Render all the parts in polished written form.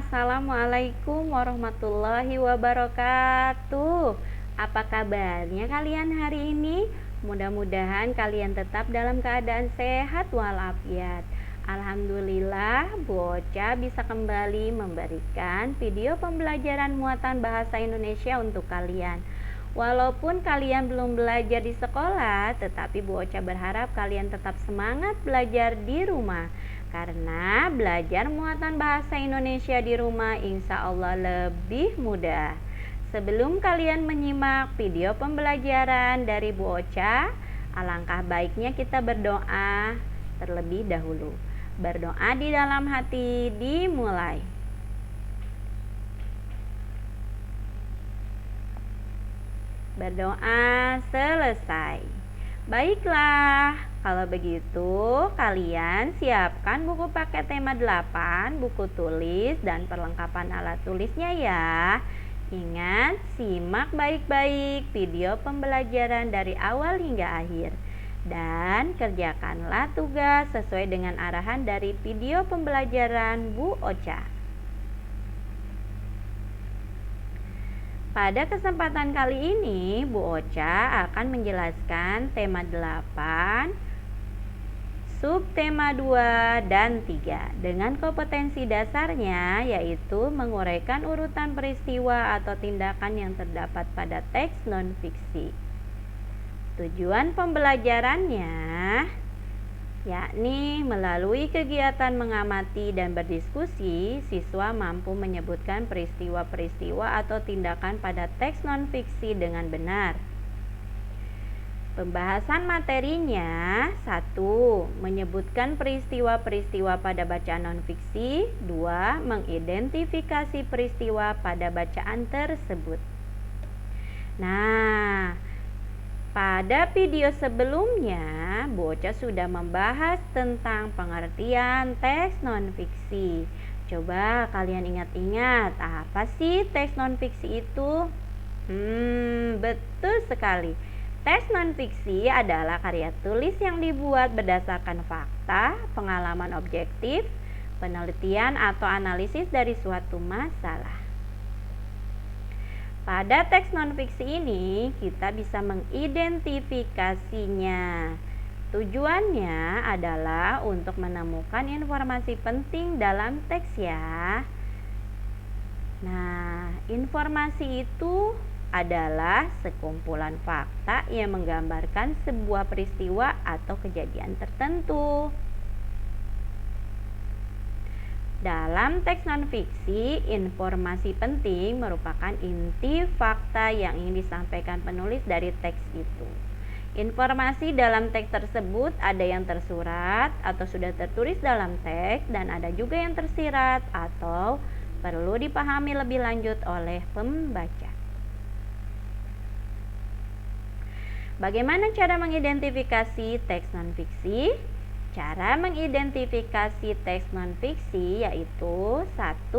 Assalamualaikum warahmatullahi wabarakatuh. Apa kabarnya kalian hari ini? Mudah-mudahan kalian tetap dalam keadaan sehat walafiat. Alhamdulillah, Bu Ocha bisa kembali memberikan video pembelajaran muatan bahasa Indonesia untuk kalian. Walaupun kalian belum belajar di sekolah, tetapi Bu Ocha berharap kalian tetap semangat belajar di rumah. Karena belajar muatan bahasa Indonesia di rumah insya Allah lebih mudah. Sebelum kalian menyimak video pembelajaran dari Bu Ocha, alangkah baiknya kita berdoa terlebih dahulu. Berdoa di dalam hati dimulai. Berdoa selesai. Baiklah, kalau begitu kalian siapkan buku paket tema 8, buku tulis dan perlengkapan alat tulisnya ya. Ingat, simak baik-baik video pembelajaran dari awal hingga akhir. Dan kerjakanlah tugas sesuai dengan arahan dari video pembelajaran Bu Ocha. Pada kesempatan kali ini, Bu Ocha akan menjelaskan tema 8, subtema 2 dan 3 dengan kompetensi dasarnya yaitu menguraikan urutan peristiwa atau tindakan yang terdapat pada teks non-fiksi. Tujuan pembelajarannya yakni melalui kegiatan mengamati dan berdiskusi, siswa mampu menyebutkan peristiwa-peristiwa atau tindakan pada teks non-fiksi dengan benar. Pembahasan materinya: 1. Menyebutkan peristiwa-peristiwa pada bacaan non-fiksi. 2. Mengidentifikasi peristiwa pada bacaan tersebut. Nah, pada video sebelumnya, Bu Ocha sudah membahas tentang pengertian teks non-fiksi. Coba kalian ingat-ingat, apa sih teks non-fiksi itu? Betul sekali. Teks non-fiksi adalah karya tulis yang dibuat berdasarkan fakta, pengalaman objektif, penelitian atau analisis dari suatu masalah. Pada teks non-fiksi ini, kita bisa mengidentifikasinya. Tujuannya adalah untuk menemukan informasi penting dalam teks ya. Nah, informasi itu adalah sekumpulan fakta yang menggambarkan sebuah peristiwa atau kejadian tertentu. Dalam teks non-fiksi, informasi penting merupakan inti fakta yang ingin disampaikan penulis dari teks itu. Informasi dalam teks tersebut ada yang tersurat atau sudah tertulis dalam teks dan ada juga yang tersirat atau perlu dipahami lebih lanjut oleh pembaca. Bagaimana cara mengidentifikasi teks non-fiksi? Cara mengidentifikasi teks non-fiksi yaitu 1.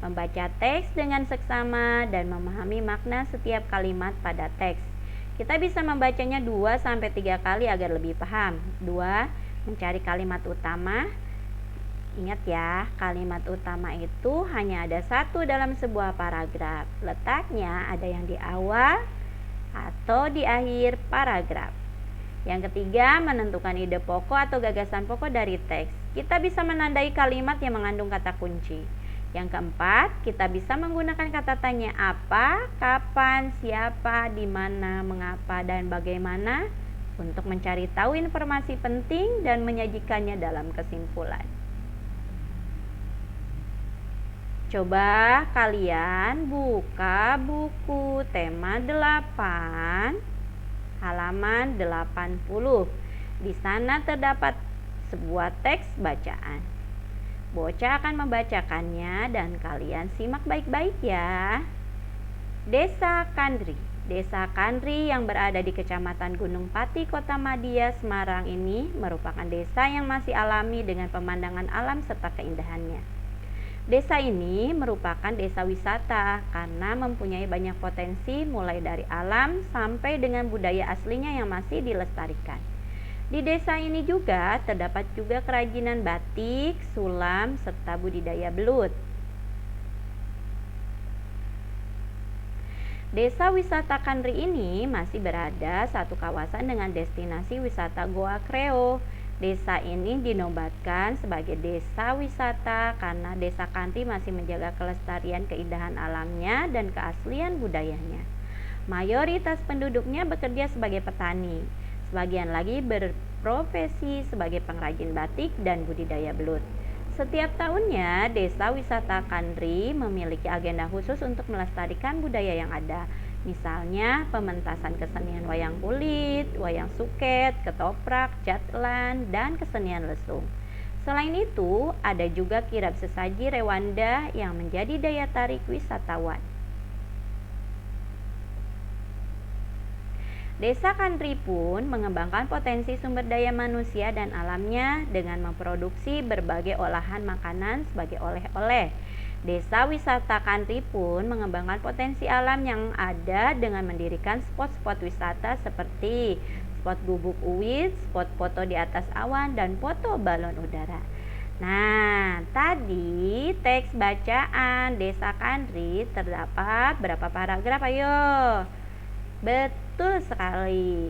Membaca teks dengan seksama dan memahami makna setiap kalimat pada teks. Kita bisa membacanya 2-3 kali agar lebih paham. 2. Mencari kalimat utama. Ingat ya, kalimat utama itu hanya ada satu dalam sebuah paragraf. Letaknya ada yang di awal atau di akhir paragraf. Yang ketiga, menentukan ide pokok atau gagasan pokok dari teks. Kita bisa menandai kalimat yang mengandung kata kunci. Yang keempat, kita bisa menggunakan kata tanya apa, kapan, siapa, di mana, mengapa, dan bagaimana untuk mencari tahu informasi penting dan menyajikannya dalam kesimpulan. Coba kalian buka buku tema 8 halaman 80. Di sana terdapat sebuah teks bacaan. Bu Ocha akan membacakannya dan kalian simak baik-baik ya. Desa Kandri. Desa Kandri yang berada di Kecamatan Gunung Pati, Kota Madia, Semarang ini merupakan desa yang masih alami dengan pemandangan alam serta keindahannya. Desa ini merupakan desa wisata karena mempunyai banyak potensi mulai dari alam sampai dengan budaya aslinya yang masih dilestarikan. Di desa ini juga terdapat juga kerajinan batik, sulam, serta budidaya belut. Desa wisata Kanri ini masih berada satu kawasan dengan destinasi wisata Goa Kreo. Desa ini dinobatkan sebagai desa wisata karena desa Kanri masih menjaga kelestarian keindahan alamnya dan keaslian budayanya. Mayoritas penduduknya bekerja sebagai petani, sebagian lagi berprofesi sebagai pengrajin batik dan budidaya belut. Setiap tahunnya, Desa Wisata Kanri memiliki agenda khusus untuk melestarikan budaya yang ada. Misalnya, pementasan kesenian wayang kulit, wayang suket, ketoprak, jatlan, dan kesenian lesung. Selain itu, ada juga kirab sesaji Rewanda yang menjadi daya tarik wisatawan. Desa Kanri pun mengembangkan potensi sumber daya manusia dan alamnya dengan memproduksi berbagai olahan makanan sebagai oleh-oleh. Desa wisata Kanri pun mengembangkan potensi alam yang ada dengan mendirikan spot-spot wisata seperti spot gubuk uwit, spot foto di atas awan, dan foto balon udara. Nah, tadi teks bacaan Desa Kanri terdapat berapa paragraf? Ayo. Betul sekali.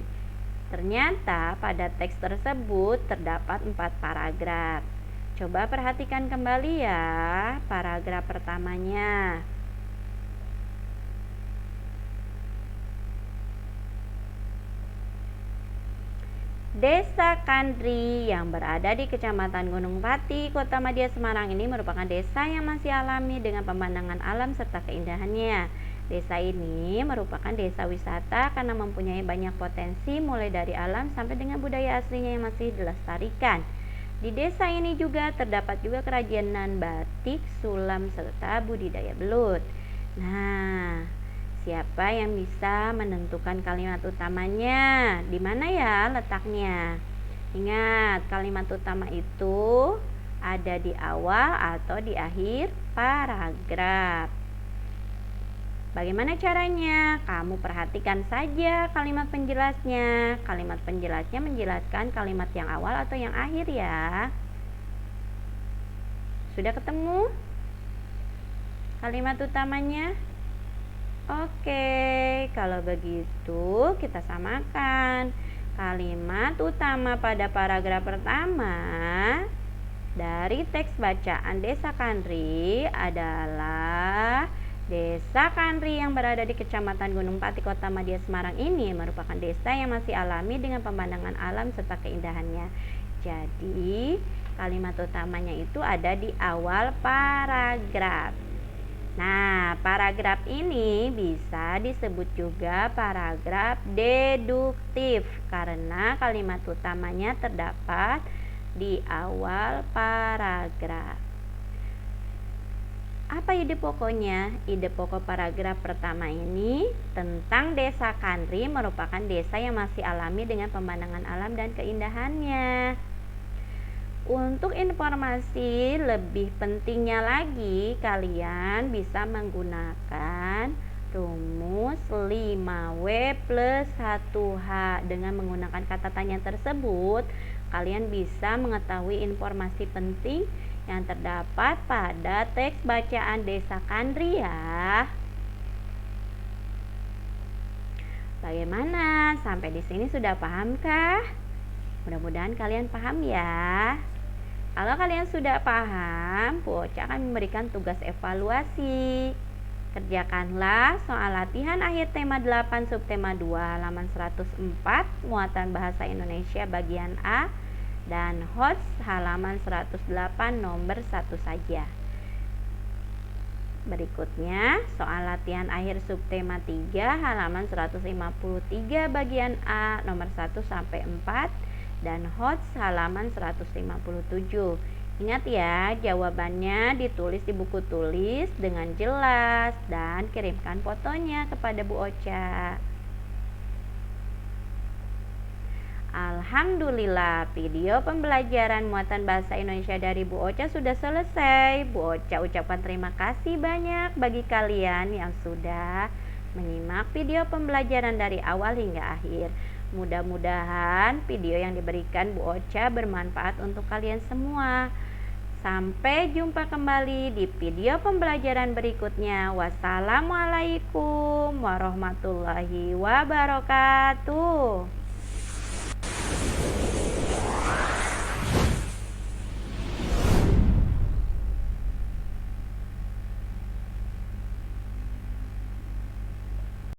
Ternyata pada teks tersebut terdapat 4 paragraf. Coba perhatikan kembali ya paragraf pertamanya. Desa Kanri yang berada di Kecamatan Gunung Pati, Kota Madya, Semarang ini merupakan desa yang masih alami dengan pemandangan alam serta keindahannya. Desa ini merupakan desa wisata karena mempunyai banyak potensi mulai dari alam sampai dengan budaya aslinya yang masih dilestarikan. Di desa ini juga terdapat juga kerajinan batik, sulam, serta budidaya belut. Nah, siapa yang bisa menentukan kalimat utamanya? Di mana ya letaknya? Ingat, kalimat utama itu ada di awal atau di akhir paragraf. Bagaimana caranya? Kamu perhatikan saja kalimat penjelasnya. Kalimat penjelasnya menjelaskan kalimat yang awal atau yang akhir ya. Sudah ketemu kalimat utamanya? Oke, kalau begitu kita samakan. Kalimat utama pada paragraf pertama dari teks bacaan Desa Kanri adalah Desa Kanri yang berada di Kecamatan Gunung Pati, Kota Madya, Semarang ini merupakan desa yang masih alami dengan pemandangan alam serta keindahannya. Jadi, kalimat utamanya itu ada di awal paragraf. Nah, paragraf ini bisa disebut juga paragraf deduktif karena kalimat utamanya terdapat di awal paragraf. Apa ide pokoknya? Ide pokok paragraf pertama ini tentang Desa Kanri merupakan desa yang masih alami dengan pemandangan alam dan keindahannya. Untuk informasi lebih pentingnya lagi, kalian bisa menggunakan rumus 5W plus 1H. Dengan menggunakan kata tanya tersebut, kalian bisa mengetahui informasi penting yang terdapat pada teks bacaan Desa Kanri ya. Bagaimana? Sampai di sini sudah pahamkah? Mudah-mudahan kalian paham ya. Kalau kalian sudah paham, Bu Ocha akan memberikan tugas evaluasi. Kerjakanlah soal latihan akhir tema 8 subtema 2 halaman 104 muatan bahasa Indonesia bagian A dan hots halaman 108 nomor 1 saja. Berikutnya, soal latihan akhir subtema 3 halaman 153 bagian A nomor 1 sampai 4 dan hots halaman 157. Ingat ya, jawabannya ditulis di buku tulis dengan jelas dan kirimkan fotonya kepada Bu Ocha. Alhamdulillah, video pembelajaran muatan bahasa Indonesia dari Bu Ocha sudah selesai. Bu Ocha ucapkan terima kasih banyak bagi kalian yang sudah menyimak video pembelajaran dari awal hingga akhir. Mudah-mudahan video yang diberikan Bu Ocha bermanfaat untuk kalian semua. Sampai jumpa kembali di video pembelajaran berikutnya. Wassalamualaikum warahmatullahi wabarakatuh.